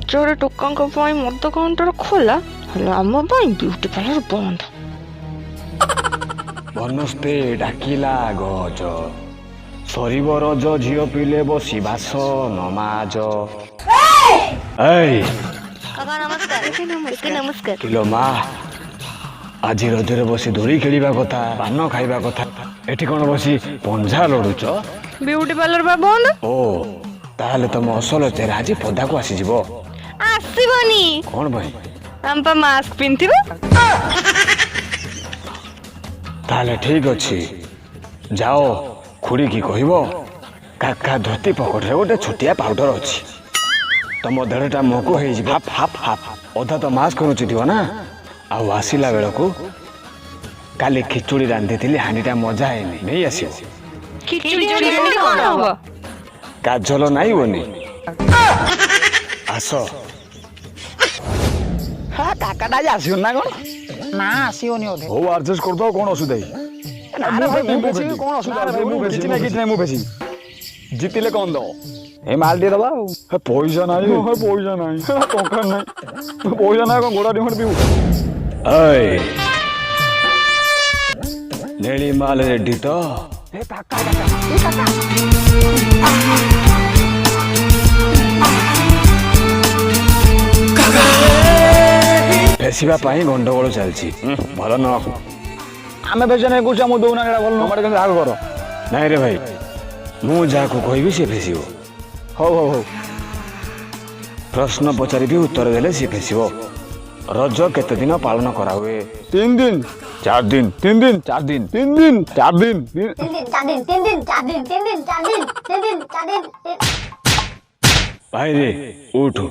ରଜରେ ଟୋକାଙ୍କ ପାଇଁ ମଦ କାଉଣ୍ଟର ଖୋଲା ହେଲେ ଆମ ପାଇଁ ବିୟୁଟି ପାର୍ଲର ବନ୍ଦ। ବନସ୍ତେ ଡାକିଲା ଗଜ ସରିବ ରଜ ଝିଅ ପିଲେ ବସି ବାସ ନମାଜ। ନମସ୍କାର। କିଲୋ ମା ଆଜି ରଜରେ ବସି ଦୋଳି ଖେଳିବା କଥା, ପାନ ଖାଇବା କଥା, ଏଠି କଣ ବସି ପଞ୍ଝା ଲଢୁଛ? ବିୟୁଟି ପାର୍ଲର ବା ବନ୍ଦ। ଓ ତାହେଲେ ତମ ଅସଲ ଚେହେରା ଆଜି ପଦାକୁ ଆସିଯିବ। ଆସିବନି କଣ ପାଇଁ? ଆମ ପା ମାସ୍କ ପିନ୍ଧିବେ। ତାହେଲେ ଠିକ ଅଛି, ଯାଅ ଖୁଡ଼ିକି କହିବ କାକା ଧୋତି ପକେଟରେ ଗୋଟେ ଛୋଟିଆ ପାଉଡର ଅଛି, ତମ ଦେହଟା ମକୁ ହେଇଯିବ ହାଫ୍ ହାଫ୍ ହାଫ୍। ଅଧା ତ ମାସ୍କ ନୁଚିଥିବ ନା। ଆଉ ଆସିଲା ବେଳକୁ କାଲି ଖିଚୁଡ଼ି ରାନ୍ଧିଥିଲି, ହାଣ୍ଡିଟା ମଜା ହେଇନି, ନେଇ ଆସିବ। କଣ ହବ? କାଜଲ ନାଇବନି। ଆସ। କାକାଟା ଆଜି ଆସିବନି ନା କଣ? ନା ଆସିବନି ବୋଧେ। ହଉ ଆଡଜଷ୍ଟ କରିଦବ, କଣ ଅସୁବିଧା ମୁଁ ଜିତିଲେ କଣ ଦବ? ଏ ମାଲ ଟିକେ ଦବା ଆଉ। ପଇସା ନାହିଁ, ପଇସା ନାହିଁ, ଟଙ୍କା ନାହିଁ, ପଇସା ନାହିଁ କଣ ଗୋଡା ଡିମଟ ପିବୁ? ନେଳି ମାଲ ରେଡି ତ? ଫେସିବା ପାଇଁ ଗଣ୍ଡଗୋଳ ଚାଲିଛି, ଭଲ ନୁହ। ଆମେ ବେଚା ନେଇ କହୁଛୁ ଆମକୁ ଦଉନା, ଏଇଟା ଭଲ ନୁହଁ। କିନ୍ତୁ ଆଗ କର। ନାଇଁ ରେ ଭାଇ, ମୁଁ ଯାହାକୁ କହିବି ସେ ଫେସିବ। ହଉ ହଉ ହଉ। ପ୍ରଶ୍ନ ପଚାରିବି, ଉତ୍ତର ଦେଲେ ସିଏ ଫେସିବ। ରଜ କେତେ ଦିନ ପାଳନ କରାହୁଏ? 3 ଦିନ 4 ଦିନ 3 ଦିନ 4 ଦିନ 3 ଦିନ 4 ଦିନ 3 दिन 4 दिन। ଭାଇ ରେ ଉଠୁ।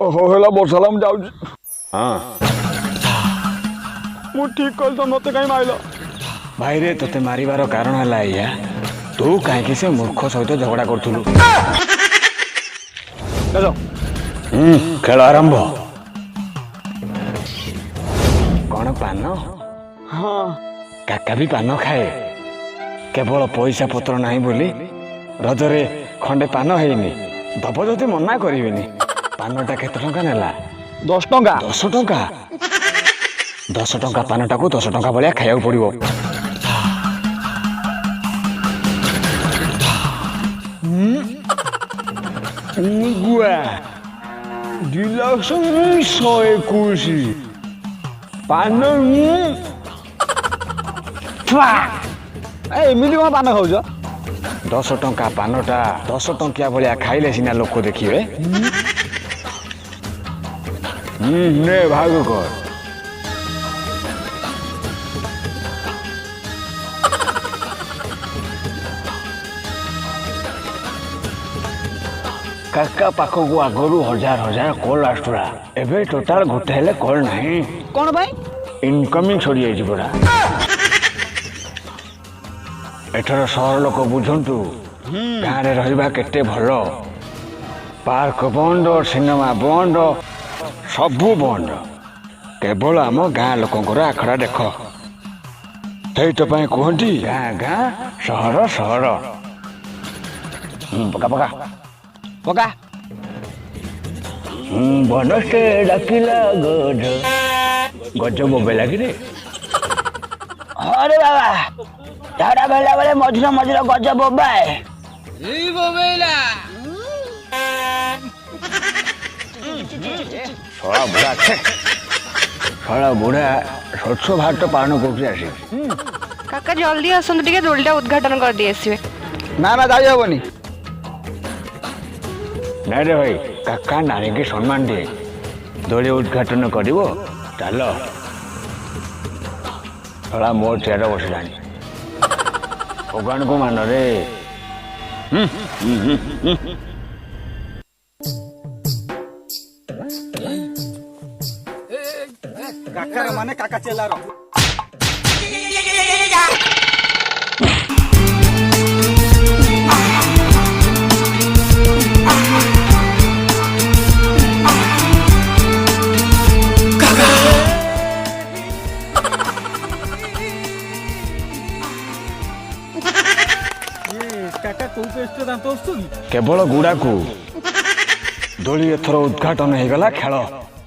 ଓହୋ ହେଲା ବର୍ଷା ହେଲା, ମୁଁ ଯାଉଛି। ହଁ ମୁଁ ଠିକ କହିଲି ତ, ମତେ କାହିଁ ମାଇଲ? ଭାଇରେ ତୋତେ ମାରିବାର କାରଣ ହେଲା ଏଇଆ, ତୁ କାହିଁକି ସେ ମୂର୍ଖ ସହିତ ଝଗଡ଼ା କରୁଥିଲୁ। ଖେଳ ଆରମ୍ଭ। କଣ ପାନ? ହଁ କାକା ବି ପାନ ଖାଏ, କେବଳ ପଇସା ପତ୍ର ନାହିଁ ବୋଲି ରଜରେ ଖଣ୍ଡେ ପାନ ହେଇନି। ଦବ ଯଦି ମନା କରିବିନି। ପାନଟା କେତେ ଟଙ୍କା ନେଲା? 10 ଟଙ୍କା। 10 ଟଙ୍କା? 10 ଟଙ୍କା ପାନଟାକୁ 10 ଟଙ୍କା ଭଳିଆ ଖାଇବାକୁ ପଡ଼ିବ। ଗୁଆ ଡିଲକ୍ସ 121 ପାନ। ଏମିତି କଣ ପାନ ଖାଉଛ? 10 ଟଙ୍କା ପାନଟା 10 ଟଙ୍କିଆ ଭଳିଆ ଖାଇଲେ ସିନା ଲୋକ ଦେଖିବେ। ନେ ଭାଗ କର। କାକା ପାଖକୁ ଆଗରୁ ହଜାର ହଜାର କଲ୍ ଆସୁଥିଲା, ଏବେ ଟୋଟାଲ ଗୋଟେ ହେଲେ କଲ୍ ନାହିଁ। କଣ ପାଇଁ? ଇନକମିଂ ସରିଯାଇଛି ପରା। ଏଥର ସହର ଲୋକ ବୁଝନ୍ତୁ, ଗାଁରେ ରହିବା କେତେ ଭଲ। ପାର୍କ ବନ୍ଦ, ସିନେମା ବନ୍ଦ, ସବୁ ବନ୍ଦ, କେବଳ ଆମ ଗାଁ ଲୋକଙ୍କର ଆଖଡ଼ା ଦେଖ। ସେଇଥିପାଇଁ କୁହନ୍ତି ଗାଁ ଗାଁ ସହର ସହର। ପକା ପକା ପକା। ବନସ୍ତେ ଡାକିଲା ଗଜ, ଗଜ ବୋବେଇଲା କିରେ? ଅରେ ବାବା, ଝାଡ଼ା ବେଲା ବେଳେ ମଝିରେ ମଝିରେ ଗଜ ବୋବାଏ। ଶଳା ବୁଢା ସ୍ୱଚ୍ଛ ଭାରତ ପାଳନ କରୁଛି ଆସି। କାକା ଜଲ୍ଦି ଆସନ୍ତୁ, ଟିକେ ଦୋଳିଟା ଉଦ୍ଘାଟନ କରିଦେଇ ଆସିବେ। ନା ନା ଯାଇ ହବନି। ନାଇଁ ରେ ଭାଇ, କାକା ନାରୀକି ସମ୍ମାନ ଦିଏ। ଦୋଳି ଉଦ୍ଘାଟନ କରିବ, ଚାଲ। ଶଳା ମୋ ଚେୟାର ବସିଲାଣି, ଭଗବାନଙ୍କୁ ମାନରେ। କାକାର ମାନେ କାକା ଚେଲାର। କେବଳ ଗୁଡାକୁ ଦୋଳି ଏଥର ଉଦ୍ଘାଟନ ହେଇଗଲା ଖେଳ।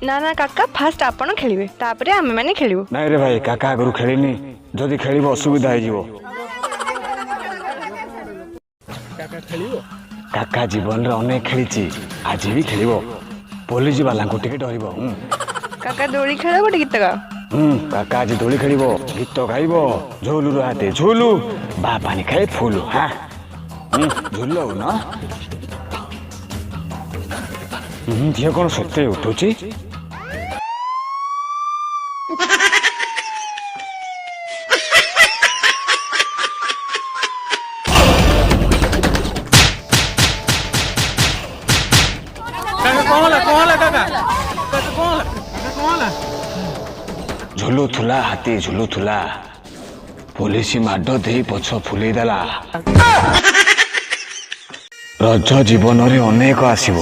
ନା ନା କାକା ଫାଷ୍ଟ ଆପଣ ଖେଳିବେ ତାପରେ ଆମେମାନେ ଖେଳିବୁ। ନାଇଁ ରେ ଭାଇ କାକା ଆଗରୁ ଖେଳିନି ଯଦି ଖେଳିବ ଅସୁବିଧା ହେଇଯିବ। କାକା ଜୀବନରେ ଅନେକ ଖେଳିଛି ଆଜି ବି ଖେଳିବ। ପୋଲିସ ବାଲାଙ୍କୁ ଟିକେ ଡରିବ। କାକା ଦୋଳି ଖେଳ ଗୋଟେ ଗୀତ ଗାଅ। କାକା ଆଜି ଦୋଳି ଖେଳିବ ଗୀତ ଗାଇବ ଝୁଲୁରୁ ହାତେ ଝୁଲୁ ବା ପାଣି ଖାଇ ଫୁଲୁ। ହଁ ଝୁଲ ନା ଝିଅ କଣ ସତେ ଉଠୁଛି? ଝୁଲୁଥିଲା ହାତୀ ଝୁଲୁଥିଲା ପୋଲିସ ମାଡ ଦେଇ ପଛ ଫୁଲେଇ ଦେଲା। ରଜ ଜୀବନରେ ଅନେକ ଆସିବ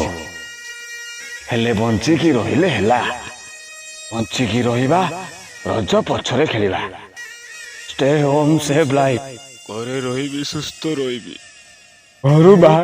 ହେଲେ ବଞ୍ଚିକି ରହିଲେ ହେଲା। ବଞ୍ଚିକି ରହିବା ରଜ ପଛରେ ଖେଳିବା। Stay home save life. ଘରେ ରହିବି ସୁସ୍ଥ ରହିବି। ଘରୁ ବାହାର